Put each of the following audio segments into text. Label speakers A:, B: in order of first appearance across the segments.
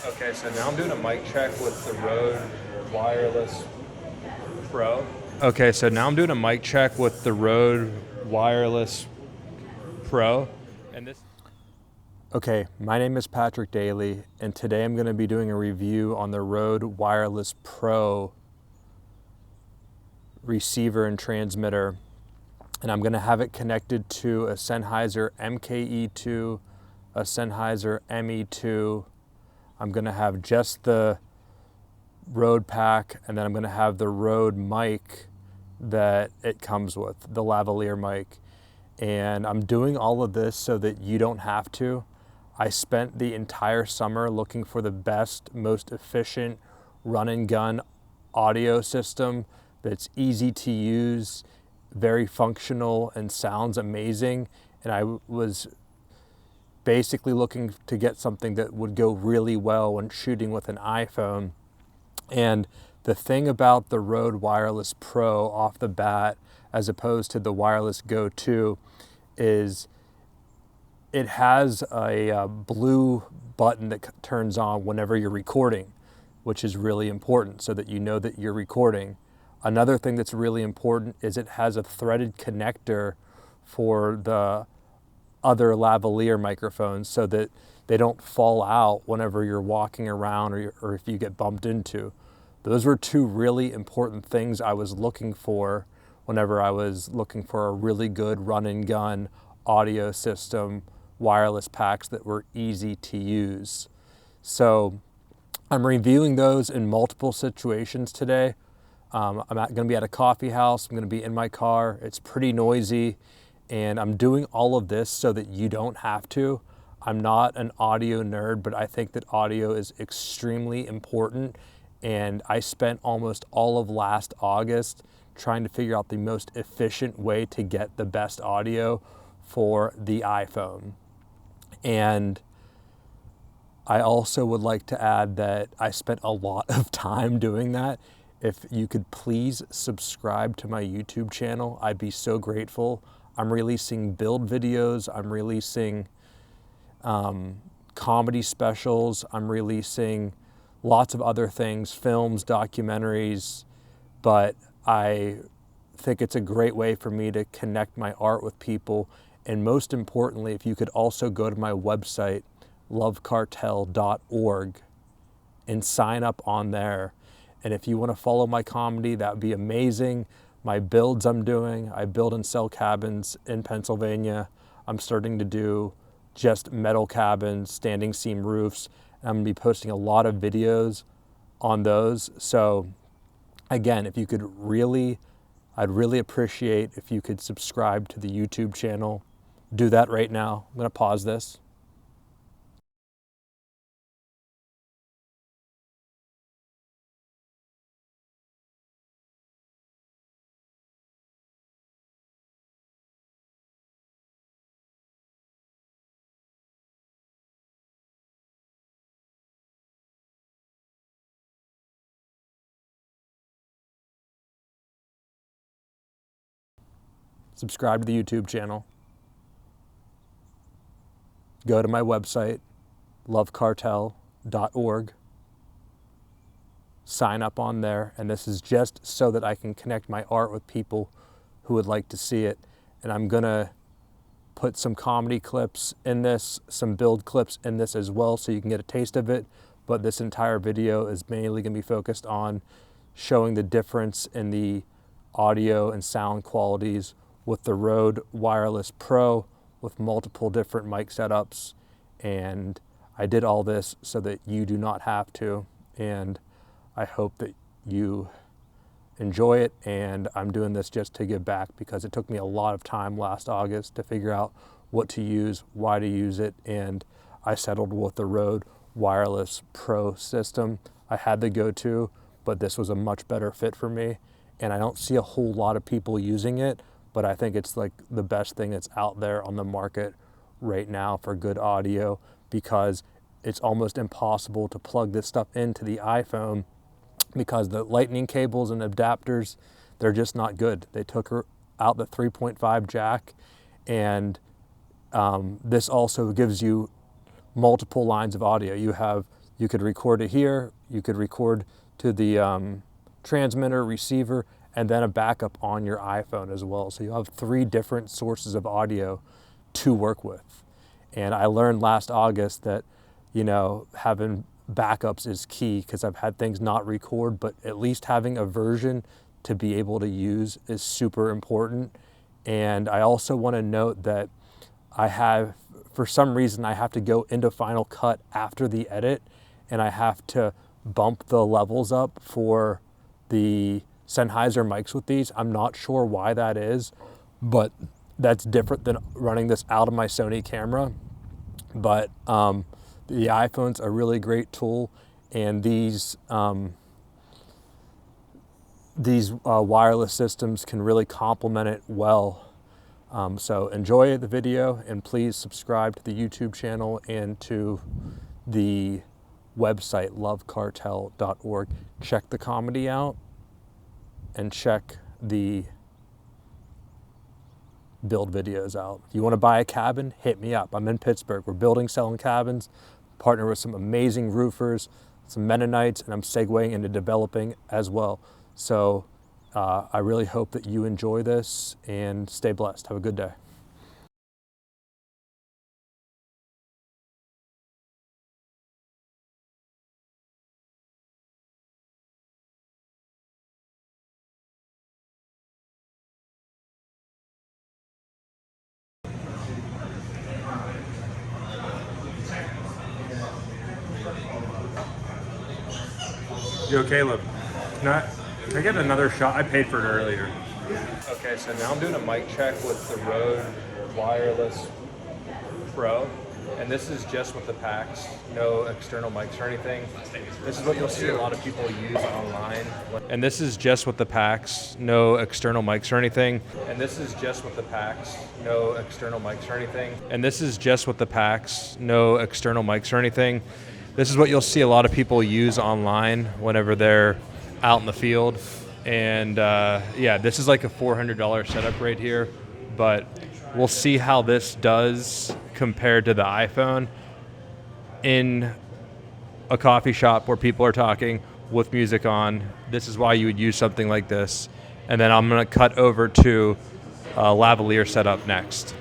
A: Okay, so now I'm doing a mic check with the Rode Wireless Pro. Okay, so now I'm doing a mic check with the Rode Wireless Pro. And this Okay, my name is Patrick Daly, and today I'm going to be doing a review on the Rode Wireless Pro receiver and transmitter. And I'm going to have it connected to a Sennheiser MKE2, a Sennheiser ME2. I'm going to have just the Rode pack, and then I'm going to have the Rode mic that it comes with, the lavalier mic. And I'm doing all of this so that you don't have to. I spent the entire summer looking for the best, most efficient run and gun audio system that's easy to use, very functional, and sounds amazing. And I was basically looking to get something that would go really well when shooting with an iPhone. And the thing about the Rode Wireless Pro off the bat, as opposed to the Wireless Go 2, is it has a blue button that turns on whenever you're recording, which is really important so that you know that you're recording. Another thing that's really important is it has a threaded connector for the other lavalier microphones so that they don't fall out whenever you're walking around or if you get bumped into. Those were two really important things I was looking for whenever I was looking for a really good run and gun audio system, wireless packs that were easy to use. So I'm reviewing those in multiple situations today. I'm going to be at a coffee house. I'm going to be in my car. It's pretty noisy. And I'm doing all of this so that you don't have to. I'm not an audio nerd, but I think that audio is extremely important. And I spent almost all of last August trying to figure out the most efficient way to get the best audio for the iPhone. And I also would like to add that I spent a lot of time doing that. If you could please subscribe to my YouTube channel, I'd be so grateful. I'm releasing build videos, I'm releasing comedy specials, I'm releasing lots of other things, films, documentaries, but I think it's a great way for me to connect my art with people. And most importantly, if you could also go to my website, lovecartel.org, and sign up on there. And if you want to follow my comedy, that would be amazing. My builds I'm doing, I build and sell cabins in Pennsylvania. I'm starting to do just metal cabins, standing seam roofs. I'm going to be posting a lot of videos on those. So again, if you could I'd really appreciate if you could subscribe to the YouTube channel. Do that right now. I'm going to pause this. Subscribe to the YouTube channel. Go to my website, lovecartel.org. Sign up on there, and this is just so that I can connect my art with people who would like to see it. And I'm gonna put some comedy clips in this, some build clips in this as well, so you can get a taste of it. But this entire video is mainly gonna be focused on showing the difference in the audio and sound qualities with the Rode Wireless Pro with multiple different mic setups. And I did all this so that you do not have to. And I hope that you enjoy it. And I'm doing this just to give back because it took me a lot of time last August to figure out what to use, why to use it. And I settled with the Rode Wireless Pro system. I had the Go 2, but this was a much better fit for me. And I don't see a whole lot of people using it, but I think it's like the best thing that's out there on the market right now for good audio, because it's almost impossible to plug this stuff into the iPhone because the lightning cables and adapters, they're just not good. They took out the 3.5 jack, and this also gives you multiple lines of audio. You have You could record it here, you could record to the transmitter, receiver, and then a backup on your iPhone as well. So you have 3 different sources of audio to work with. And I learned last August that, you know, having backups is key, because I've had things not record, but at least having a version to be able to use is super important. And I also want to note that for some reason, I have to go into Final Cut after the edit, and I have to bump the levels up for the Sennheiser mics with these. I'm not sure why that is, but that's different than running this out of my Sony camera. But the iPhone's a really great tool, and these wireless systems can really complement it well. So enjoy the video, and please subscribe to the YouTube channel and to the website lovecartel.org. Check the comedy out and check the build videos out. If you want to buy a cabin, hit me up. I'm in Pittsburgh. We're building, selling cabins, partner with some amazing roofers, some Mennonites, and I'm segueing into developing as well. So I really hope that you enjoy this, and stay blessed. Have a good day. Yo, Caleb, can I get another shot? I paid for it earlier. Okay, so now I'm doing a mic check with the Rode Wireless Pro, and this is just with the packs, no external mics or anything. This is what you'll see a lot of people use online. And this is just with the packs, no external mics or anything. And this is just with the packs, no external mics or anything. And this is just with the packs, no external mics or anything. This is what you'll see a lot of people use online whenever they're out in the field. And yeah, this is like a $400 setup right here, but we'll see how this does compared to the iPhone in a coffee shop where people are talking with music on. This is why you would use something like this. And then I'm gonna cut over to a lavalier setup next.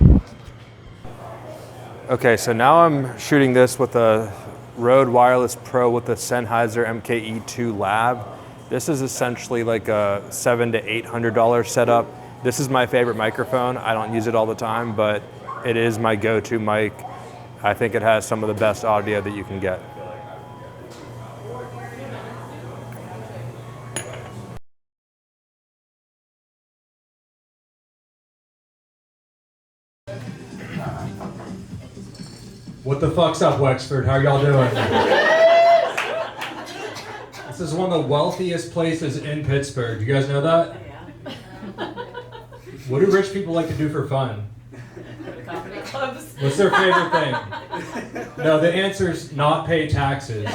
A: Okay, so now I'm shooting this with a Rode Wireless Pro with the Sennheiser MKE2 Lab. This is essentially like a $700 to $800 setup. This is my favorite microphone. I don't use it all the time, but it is my go-to mic. I think it has some of the best audio that you can get. What the fuck's up, Wexford? How y'all doing? This is one of the wealthiest places in Pittsburgh. You guys know that? Yeah. What do rich people like to do for fun? Comedy clubs. What's their favorite thing? No, the answer's not pay taxes.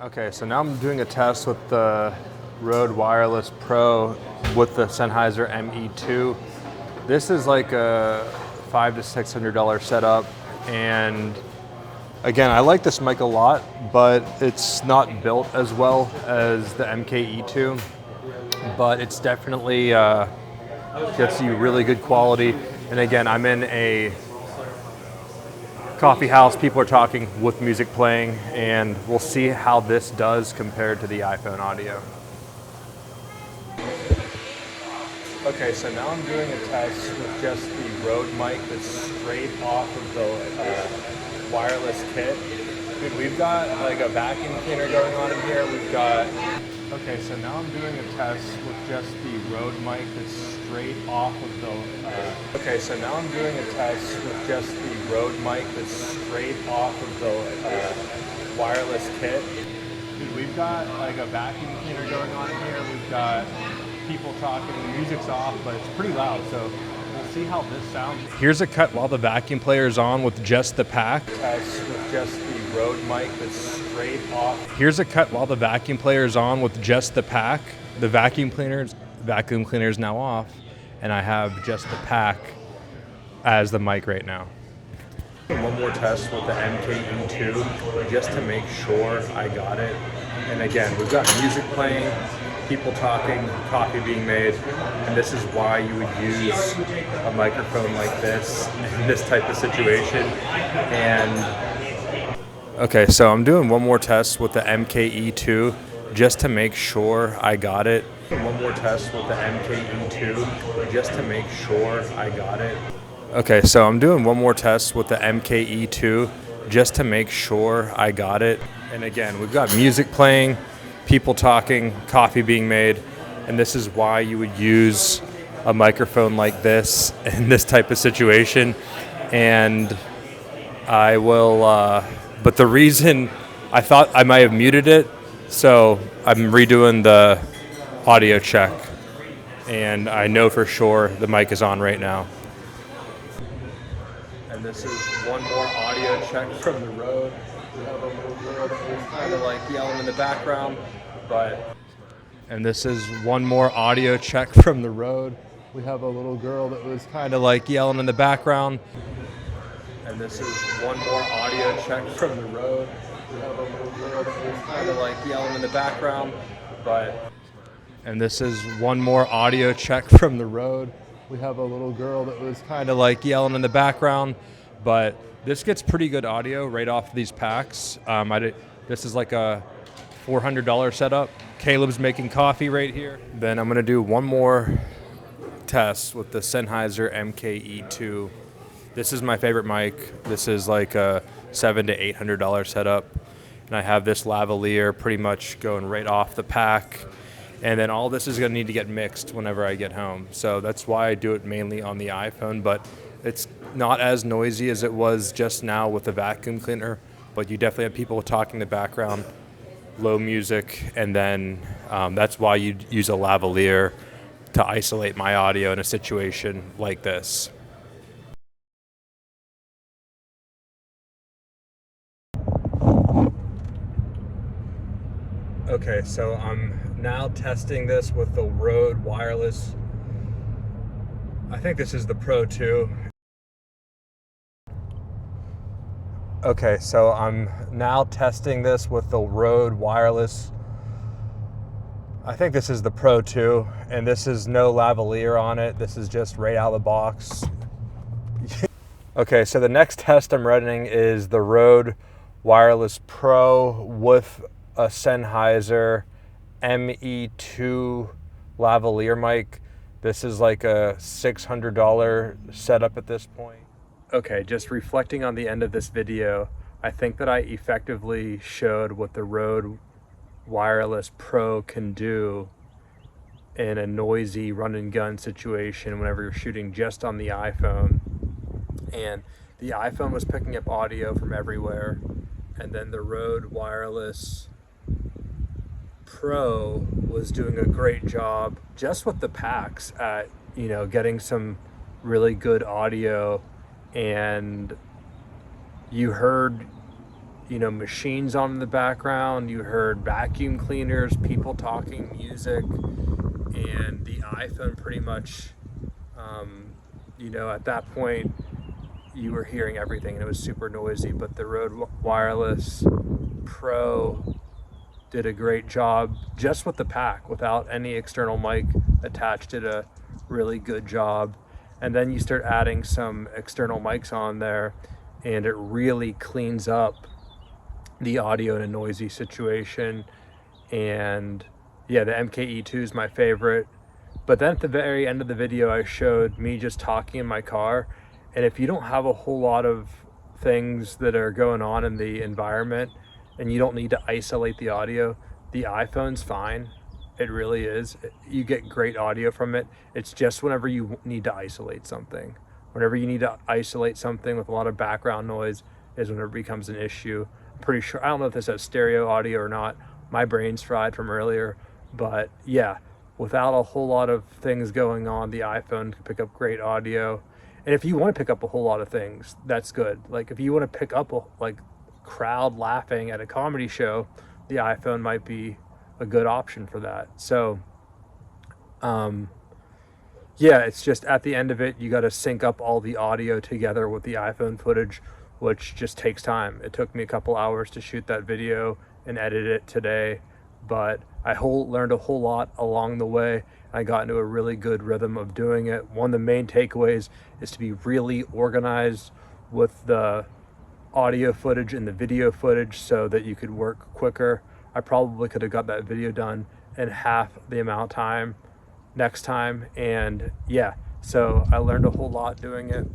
A: Okay, so now I'm doing a test with the Rode Wireless Pro with the Sennheiser ME2. This is like a $500 to $600 setup, and again, I like this mic a lot, but it's not built as well as the MKE2, but it's definitely gets you really good quality. And again, I'm in a coffee house, people are talking with music playing, and we'll see how this does compared to the iPhone audio. Okay, so now I'm doing a test with just the Rode mic that's straight off of the wireless kit. Dude, we've got like a vacuum cleaner going on in here. We've got... Okay, so now I'm doing a test with just the Rode mic that's straight off of the... Okay, so now I'm doing a test with just the Rode mic that's straight off of the wireless kit. Dude, we've got like a vacuum cleaner going on in here. We've got people talking, the music's off, but it's pretty loud, so we'll see how this sounds. Here's a cut while the vacuum player is on with just the pack. Test with just the Rode mic that's straight off. Here's a cut while the vacuum player is on with just the pack. The vacuum cleaner is now off, and I have just the pack as the mic right now. One more test with the MKE2 just to make sure I got it. And again, we've got music playing, people talking, coffee being made, and this is why you would use a microphone like this in this type of situation. And okay, so I'm doing one more test with the MKE2 just to make sure I got it. One more test with the MKE2 just to make sure I got it. Okay, so I'm doing one more test with the MKE2 just to make sure I got it. And again, we've got music playing, people talking, coffee being made, and this is why you would use a microphone like this in this type of situation. And I will, but the reason I thought I might have muted it, so I'm redoing the audio check, and I know for sure the mic is on right now. And this is one more audio check from the road. We have a little girl that was kind of like yelling in the background, but. And this is one more audio check from the road. We have a little girl that was kind of like yelling in the background. And this is one more audio check from the road. We have a little girl that was kind of like yelling in the background, but. And this is one more audio check from the road. We have a little girl that was kind of like yelling in the background, but this gets pretty good audio right off these packs. This is like a $400 setup. Caleb's making coffee right here. Then I'm gonna do one more test with the Sennheiser MKE2. This is my favorite mic. This is like a $700 to $800 setup. And I have this lavalier pretty much going right off the pack. And then all this is going to need to get mixed whenever I get home. So that's why I do it mainly on the iPhone, but it's not as noisy as it was just now with the vacuum cleaner. But you definitely have people talking in the background, low music, and then that's why you'd use a lavalier to isolate my audio in a situation like this. Okay, so I'm now testing this with the Rode wireless. I think this is the Pro 2. Okay, so I'm now testing this with the Rode wireless. I think this is the Pro 2, and this is no lavalier on it. This is just right out of the box. Okay, so the next test I'm running is the Rode Wireless Pro with a Sennheiser ME2 lavalier mic. This is like a $600 setup at this point. Okay, just reflecting on the end of this video, I think that I effectively showed what the Rode Wireless Pro can do in a noisy run and gun situation whenever you're shooting just on the iPhone. And the iPhone was picking up audio from everywhere, and then the Rode Wireless Pro was doing a great job just with the packs at, getting some really good audio. And you heard, machines on in the background, you heard vacuum cleaners, people talking, music, and the iPhone pretty much, at that point, you were hearing everything and it was super noisy. But the Rode Wireless Pro did a great job just with the pack without any external mic attached. Did a really good job. And then you start adding some external mics on there and it really cleans up the audio in a noisy situation. And yeah, the MKE2 is my favorite. But then at the very end of the video, I showed me just talking in my car. And if you don't have a whole lot of things that are going on in the environment and you don't need to isolate the audio, the iPhone's fine. It really is. You get great audio from it. It's just whenever you need to isolate something. Whenever you need to isolate something with a lot of background noise is when it becomes an issue. I'm pretty sure, I don't know if this has stereo audio or not. My brain's fried from earlier. But yeah, without a whole lot of things going on, the iPhone can pick up great audio. And if you want to pick up a whole lot of things, that's good. Like if you want to pick up a crowd laughing at a comedy show, the iPhone might be a good option for that. So yeah, it's just at the end of it, you got to sync up all the audio together with the iPhone footage, which just takes time. It took me a couple hours to shoot that video and edit it today, but I learned a whole lot along the way. I got into a really good rhythm of doing it. One of the main takeaways is to be really organized with the audio footage and the video footage so that you could work quicker. I probably could have got that video done in half the amount of time next time. And yeah, so I learned a whole lot doing it.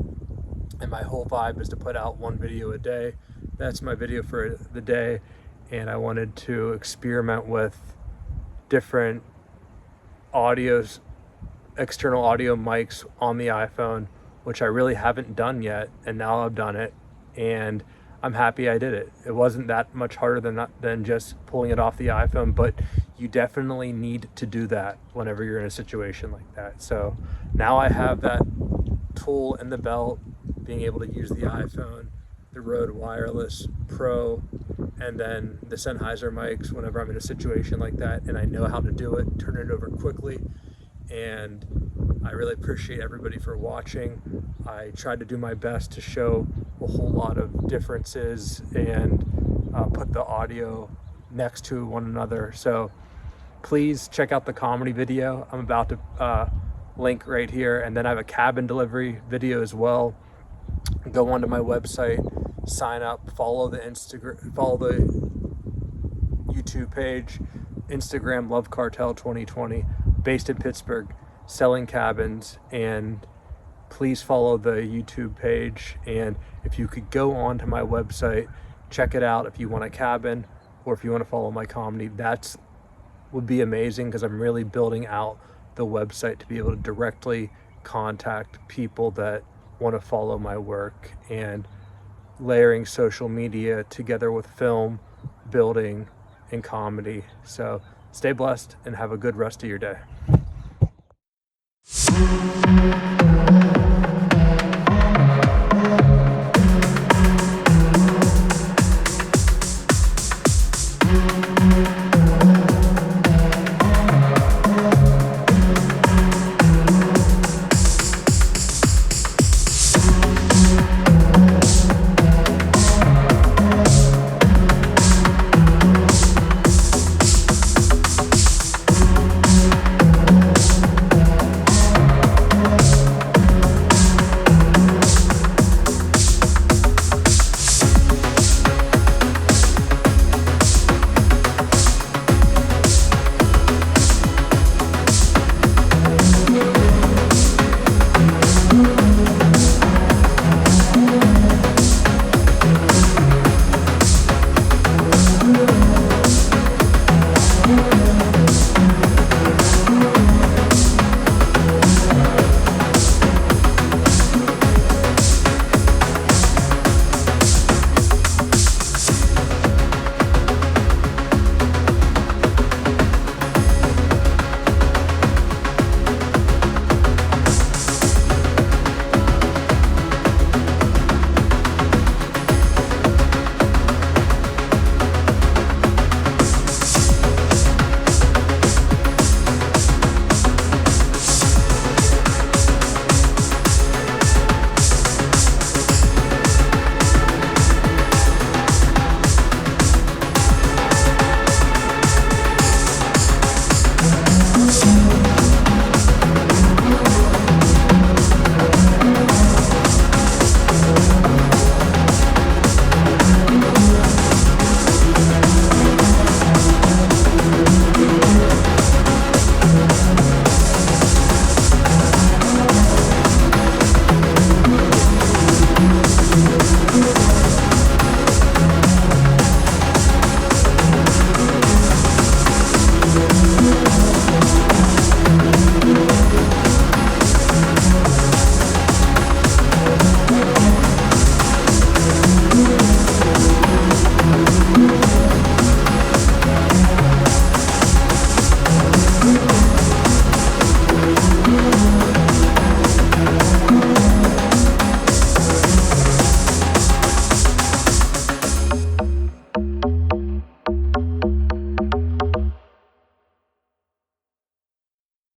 A: And my whole vibe is to put out one video a day. That's my video for the day. And I wanted to experiment with different audios, external audio mics on the iPhone, which I really haven't done yet. And now I've done it, and I'm happy I did it. It wasn't that much harder than just pulling it off the iPhone, but you definitely need to do that whenever you're in a situation like that. So now I have that tool in the belt, being able to use the iPhone, the Rode Wireless Pro, and then the Sennheiser mics whenever I'm in a situation like that, and I know how to do it, turn it over quickly. And I really appreciate everybody for watching. I tried to do my best to show a whole lot of differences and put the audio next to one another. So please check out the comedy video I'm about to link right here, and then I have a cabin delivery video as well. Go onto my website, sign up, follow the YouTube page, Instagram Love Cartel 2020, based in Pittsburgh, selling cabins. And please follow the YouTube page. And if you could go onto my website, check it out if you want a cabin, or if you want to follow my comedy, that would be amazing, because I'm really building out the website to be able to directly contact people that want to follow my work, and layering social media together with film, building, and comedy. So stay blessed and have a good rest of your day.